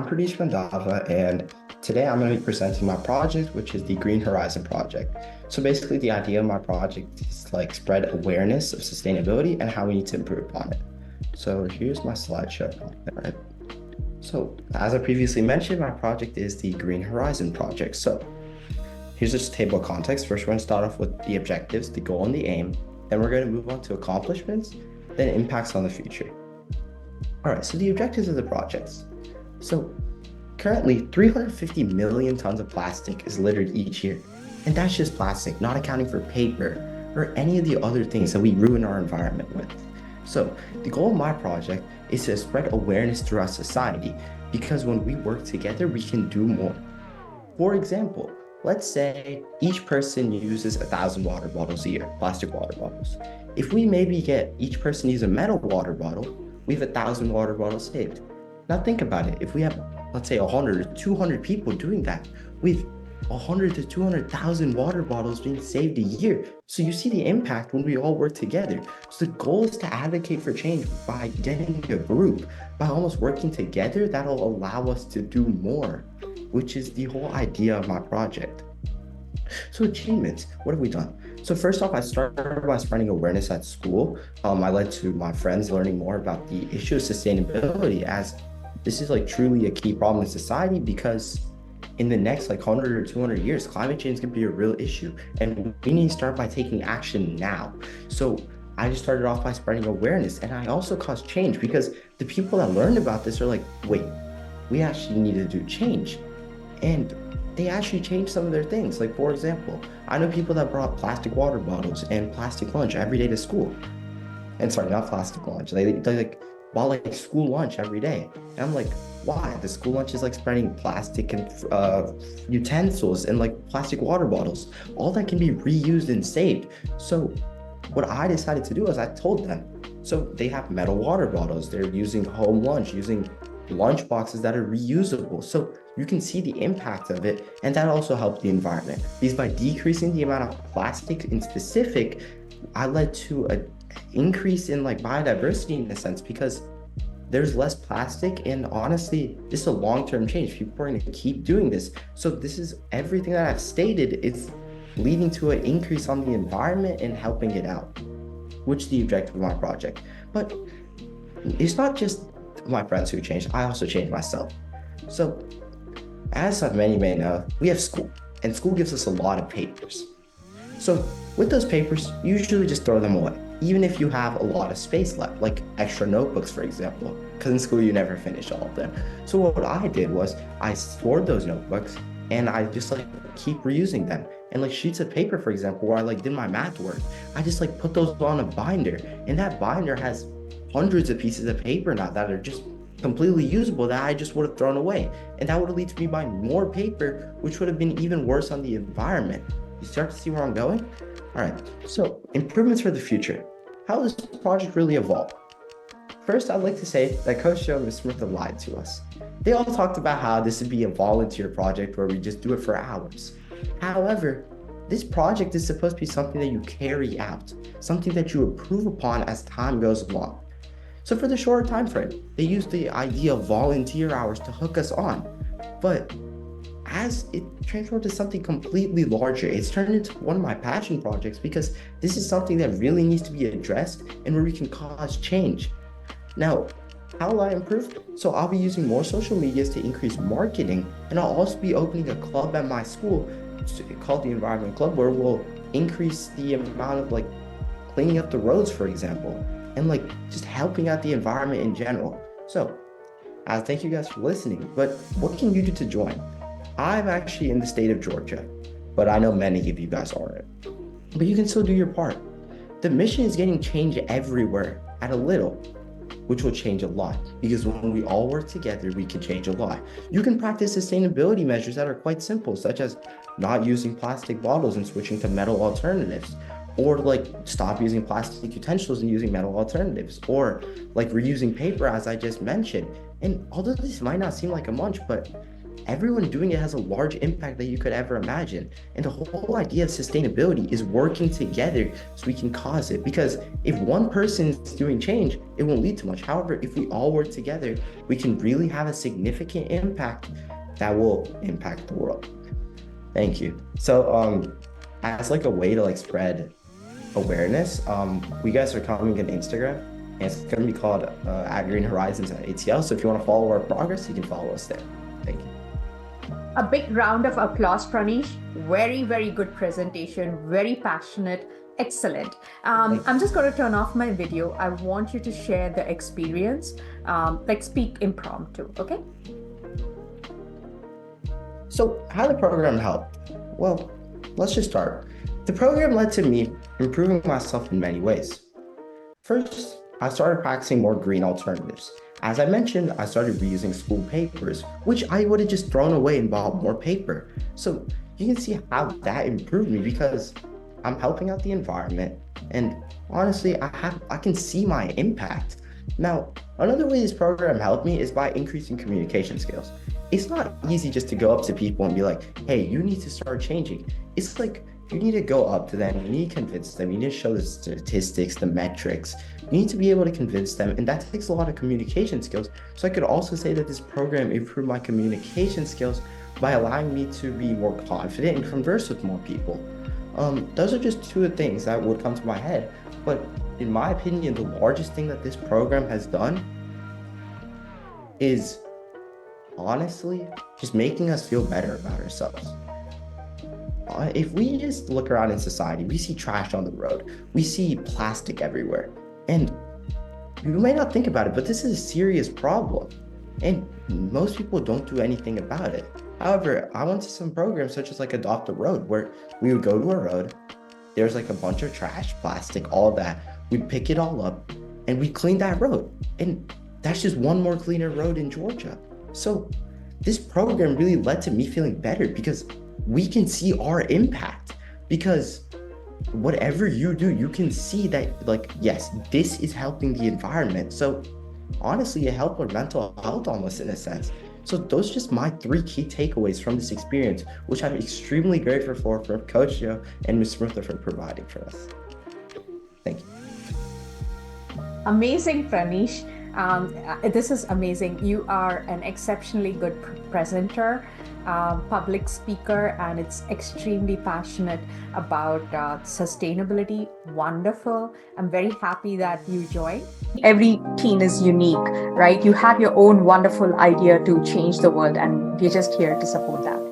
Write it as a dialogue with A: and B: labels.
A: Pranish Mandava, and today I'm going to be presenting my project, which is the Green Horizon project. So basically, the idea of my project is to spread awareness of sustainability and how we need to improve upon it. So here's my slideshow. All right. So as I previously mentioned, my project is the Green Horizon project. So here's just a table of context. First, we're going to start off with the objectives, the goal, and the aim. Then we're going to move on to accomplishments, then impacts on the future. All right, so the objectives of the projects. So currently 350 million tons of plastic is littered each year. And that's just plastic, not accounting for paper or any of the other things that we ruin our environment with. So the goal of my project is to spread awareness throughout society, because when we work together, we can do more. For example, let's say each person uses 1,000 water bottles a year, plastic water bottles. If we maybe get each person use a metal water bottle, we have 1,000 water bottles saved. Now think about it. If we have, let's say 100 or 200 people doing that, we've 100 to 200,000 water bottles being saved a year. So you see the impact when we all work together. So the goal is to advocate for change by getting a group, by almost working together. That'll allow us to do more, which is the whole idea of my project. So achievements, what have we done? So first off, I started by spreading awareness at school. I led to my friends learning more about the issue of sustainability, as this is truly a key problem in society, because in the next 100 or 200 years, climate change is going to be a real issue, and we need to start by taking action now. So I just started off by spreading awareness, and I also caused change, because the people that learned about this are like, wait, we actually need to do change. And they actually changed some of their things. Like, for example, I know people that brought plastic water bottles and plastic lunch every day to school. And sorry, not plastic lunch. They bought school lunch every day. And I'm like, why? The school lunch is spreading plastic and utensils and plastic water bottles. All that can be reused and saved. So what I decided to do is I told them, so they have metal water bottles. They're using home lunch, using lunch boxes that are reusable. So you can see the impact of it, and that also helped the environment, because by decreasing the amount of plastic in specific, I led to an increase in biodiversity in a sense, because there's less plastic. And honestly, this is a long-term change. People are going to keep doing this. So this is everything that I've stated. It's leading to an increase on the environment and helping it out, which is the objective of my project. But it's not just my friends who changed. I also changed myself. So as many may know, we have school, and school gives us a lot of papers. So with those papers, you usually just throw them away, even if you have a lot of space left, like extra notebooks, for example, because in school you never finish all of them. So what I did was I stored those notebooks, and I just keep reusing them. And sheets of paper, for example, where I did my math work, I just put those on a binder, and that binder has hundreds of pieces of paper now that are just completely usable that I just would have thrown away. And that would have led to me buying more paper, which would have been even worse on the environment. You start to see where I'm going? All right, so improvements for the future. How does this project really evolve? First, I'd like to say that Coach Joe and Ms. Smith have lied to us. They all talked about how this would be a volunteer project where we just do it for hours. However, this project is supposed to be something that you carry out, something that you improve upon as time goes along. So for the shorter time frame, they used the idea of volunteer hours to hook us on. But as it transformed to something completely larger, it's turned into one of my passion projects, because this is something that really needs to be addressed and where we can cause change. Now, how will I improve? So I'll be using more social medias to increase marketing, and I'll also be opening a club at my school called the Environment Club, where we'll increase the amount of cleaning up the roads, for example, and just helping out the environment in general. So thank you guys for listening. But what can you do to join? I'm actually in the state of Georgia, but I know many of you guys aren't. But you can still do your part. The mission is getting change everywhere at a little, which will change a lot, because when we all work together, we can change a lot. You can practice sustainability measures that are quite simple, such as not using plastic bottles and switching to metal alternatives, or stop using plastic utensils and using metal alternatives, or reusing paper, as I just mentioned. And although this might not seem like a much, but everyone doing it has a large impact that you could ever imagine. And the whole idea of sustainability is working together so we can cause it. Because if one person is doing change, it won't lead to much. However, if we all work together, we can really have a significant impact that will impact the world. Thank you. So as like a way to like spread awareness, we guys are coming on Instagram, and it's going to be called at Green Horizons at ATL. So if you want to follow our progress, you can follow us there. Thank you.
B: A big round of applause, Pranish. Very, very good presentation. Very passionate. Excellent. I'm just going to turn off my video. I want you to share the experience. Like speak impromptu, okay?
A: So how the program helped? Well, let's just start. The program led to me improving myself in many ways. First, I started practicing more green alternatives. As I mentioned, I started reusing school papers, which I would have just thrown away and bought more paper. So you can see how that improved me because I'm helping out the environment, and honestly, I can see my impact. Now, another way this program helped me is by increasing communication skills. It's not easy just to go up to people and be like, hey, you need to start changing. It's like you need to go up to them, you need to convince them, you need to show the statistics, the metrics. You need to be able to convince them, and that takes a lot of communication skills. So I could also say that this program improved my communication skills by allowing me to be more confident and converse with more people. Those are just two of the things that would come to my head. But in my opinion, the largest thing that this program has done is honestly just making us feel better about ourselves. If we just look around in society, we see trash on the road, we see plastic everywhere, and you may not think about it, but this is a serious problem, and most people don't do anything about it. However, I went to some programs such as like Adopt a Road, where we would go to a road, there's like a bunch of trash, plastic, all that, we'd pick it all up, and we'd clean that road, and that's just one more cleaner road in Georgia. So this program really led to me feeling better because we can see our impact, because whatever you do, you can see that, like, yes, this is helping the environment. So honestly, it helped our mental health almost in a sense. So those are just my 3 key takeaways from this experience, which I'm extremely grateful for Coach Joe and Ms. Smith for providing for us. Thank you.
B: Amazing, Pranish. This is amazing. You are an exceptionally good presenter, public speaker, and it's extremely passionate about sustainability. Wonderful. I'm very happy that you joined. Every teen is unique, right? You have your own wonderful idea to change the world, and we're just here to support that.